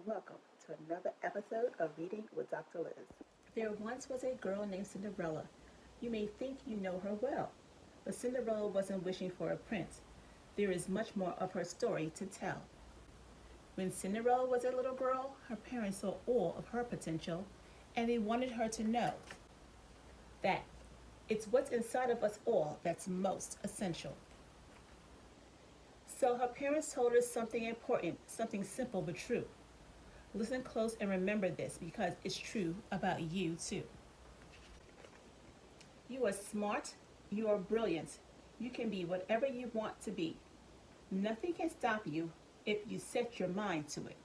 welcome to another episode of Reading with Dr. Liz. There once was a girl named Cinderella. You may think you know her well, but Cinderella wasn't wishing for a prince. There is much more of her story to tell. When Cinderella was a little girl, her parents saw all of her potential, and they wanted her to know that it's what's inside of us all that's most essential. So her parents told her something important, something simple but true. Listen close and remember this because it's true about you too. You are smart, you are brilliant, you can be whatever you want to be. Nothing can stop you if you set your mind to it.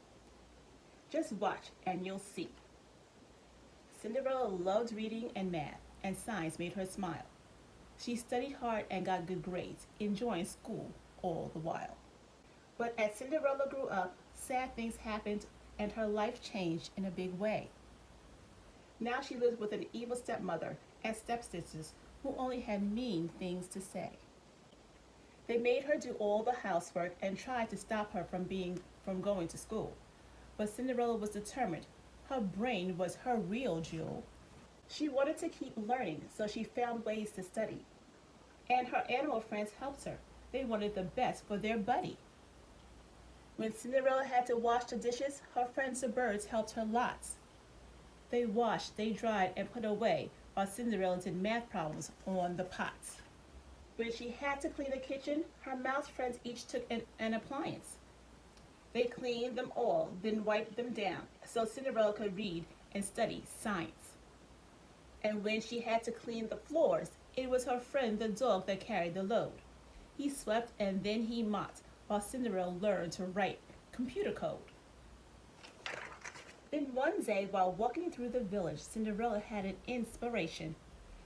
Just watch and you'll see. Cinderella loved reading and math, and science made her smile. She studied hard and got good grades, enjoying school all the while. But as Cinderella grew up, sad things happened and her life changed in a big way. Now she lives with an evil stepmother and stepsisters who only had mean things to say. They made her do all the housework and tried to stop her from going to school. But Cinderella was determined. Her brain was her real jewel. She wanted to keep learning, so she found ways to study. And her animal friends helped her. They wanted the best for their buddy. When Cinderella had to wash the dishes, her friends the birds helped her lots. They washed, they dried, and put away, while Cinderella did math problems on the pots. When she had to clean the kitchen, her mouse friends each took an appliance. They cleaned them all, then wiped them down, so Cinderella could read and study science. And when she had to clean the floors, it was her friend the dog that carried the load. He swept and then he mopped, while Cinderella learned to write computer code. Then one day, while walking through the village, Cinderella had an inspiration.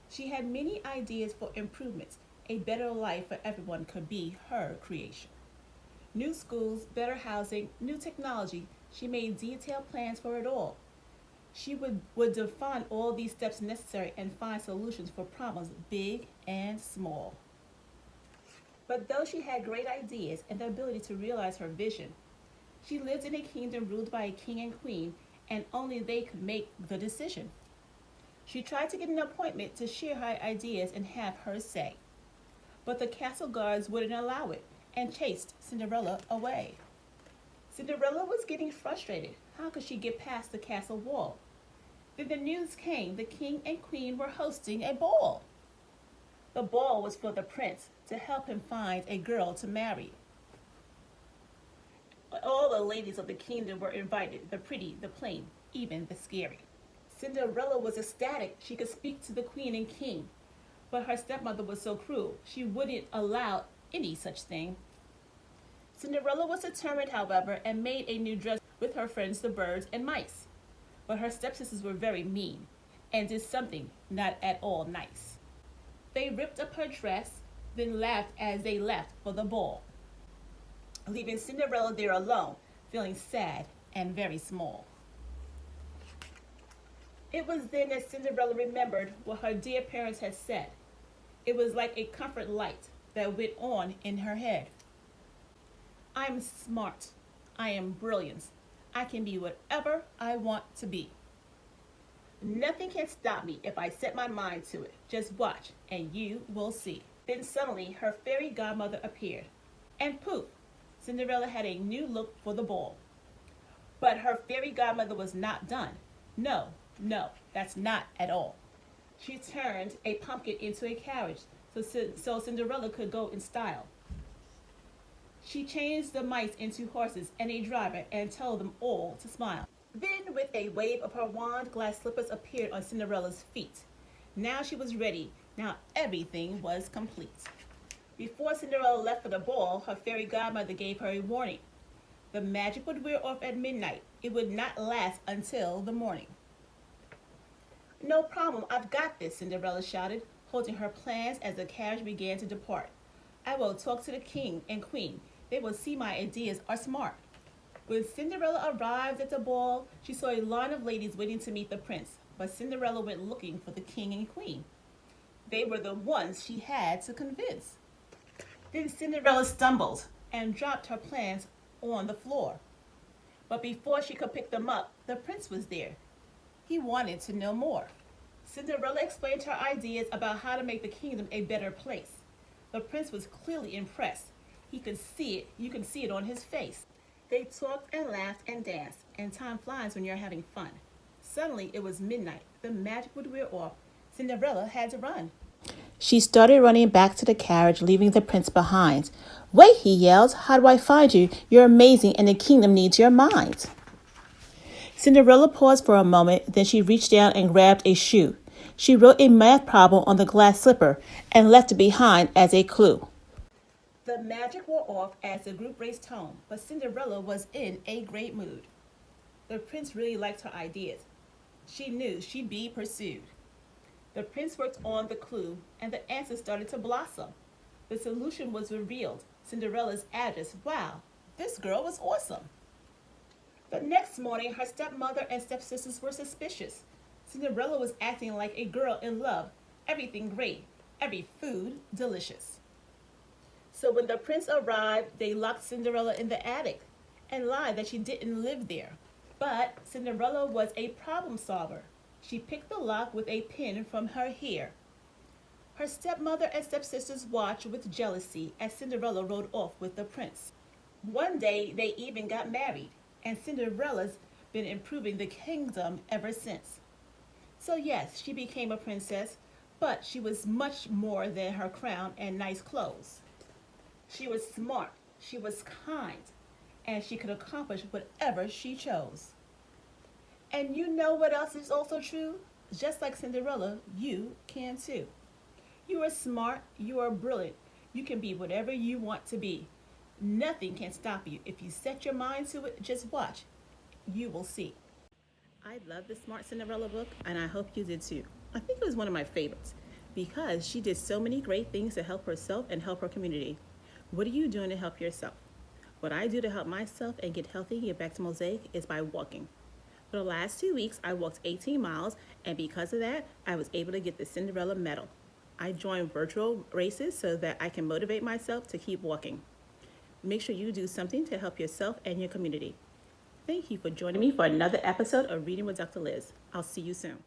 She had many ideas for improvements. A better life for everyone could be her creation. New schools, better housing, new technology. She made detailed plans for it all. She would define all these steps necessary and find solutions for problems big and small. But though she had great ideas and the ability to realize her vision, she lived in a kingdom ruled by a king and queen, and only they could make the decision. She tried to get an appointment to share her ideas and have her say. But the castle guards wouldn't allow it and chased Cinderella away. Cinderella was getting frustrated. How could she get past the castle wall? Then the news came the king and queen were hosting a ball. The ball was for the prince to help him find a girl to marry. All the ladies of the kingdom were invited, the pretty, the plain, even the scary. Cinderella was ecstatic she could speak to the queen and king, but her stepmother was so cruel she wouldn't allow any such thing. Cinderella was determined, however, and made a new dress with her friends the birds and mice. But her stepsisters were very mean and did something not at all nice. They ripped up her dress, then laughed as they left for the ball, leaving Cinderella there alone, feeling sad and very small. It was then that Cinderella remembered what her dear parents had said. It was like a comfort light that went on in her head. I'm smart. I am brilliant. I can be whatever I want to be. Nothing can stop me if I set my mind to it. Just watch and you will see. Then suddenly her fairy godmother appeared. And poof, Cinderella had a new look for the ball. But her fairy godmother was not done. No, that's not at all. She turned a pumpkin into a carriage so Cinderella could go in style. She changed the mice into horses and a driver and told them all to smile. Then, with a wave of her wand, glass slippers appeared on Cinderella's feet. Now she was ready. Now everything was complete. Before Cinderella left for the ball, her fairy godmother gave her a warning. The magic would wear off at midnight. It would not last until the morning. No problem, I've got this, Cinderella shouted, holding her plans as the carriage began to depart. I will talk to the king and queen. They will see my ideas are smart. When Cinderella arrived at the ball, she saw a line of ladies waiting to meet the prince, but Cinderella went looking for the king and queen. They were the ones she had to convince. Then Cinderella stumbled and dropped her plans on the floor. But before she could pick them up, the prince was there. He wanted to know more. Cinderella explained her ideas about how to make the kingdom a better place. The prince was clearly impressed. He could see it. You could see it on his face. They talked and laughed and danced, and time flies when you're having fun. Suddenly, it was midnight. The magic would wear off. Cinderella had to run. She started running back to the carriage, leaving the prince behind. "Wait," he yelled. "How do I find you? You're amazing, and the kingdom needs your mind." Cinderella paused for a moment, then she reached down and grabbed a shoe. She wrote a math problem on the glass slipper and left it behind as a clue. The magic wore off as the group raced home, but Cinderella was in a great mood. The prince really liked her ideas. She knew she'd be pursued. The prince worked on the clue, and the answer started to blossom. The solution was revealed: Cinderella's address. Wow, this girl was awesome. The next morning, her stepmother and stepsisters were suspicious. Cinderella was acting like a girl in love. Everything great, every food delicious. So when the prince arrived, they locked Cinderella in the attic and lied that she didn't live there. But Cinderella was a problem solver. She picked the lock with a pin from her hair. Her stepmother and stepsisters watched with jealousy as Cinderella rode off with the prince. One day, they even got married, and Cinderella's been improving the kingdom ever since. So yes, she became a princess, but she was much more than her crown and nice clothes. She was smart, she was kind, and she could accomplish whatever she chose. And you know what else is also true? Just like Cinderella, you can too. You are smart, you are brilliant, you can be whatever you want to be. Nothing can stop you. If you set your mind to it, just watch. You will see. I love the Smart Cinderella book, and I hope you did too. I think it was one of my favorites because she did so many great things to help herself and help her community. What are you doing to help yourself? What I do to help myself and get healthy and get back to Mosaic is by walking. For the last 2 weeks, I walked 18 miles, and because of that, I was able to get the Cinderella medal. I joined virtual races so that I can motivate myself to keep walking. Make sure you do something to help yourself and your community. Thank you for joining me for another episode of Reading with Dr. Liz. I'll see you soon.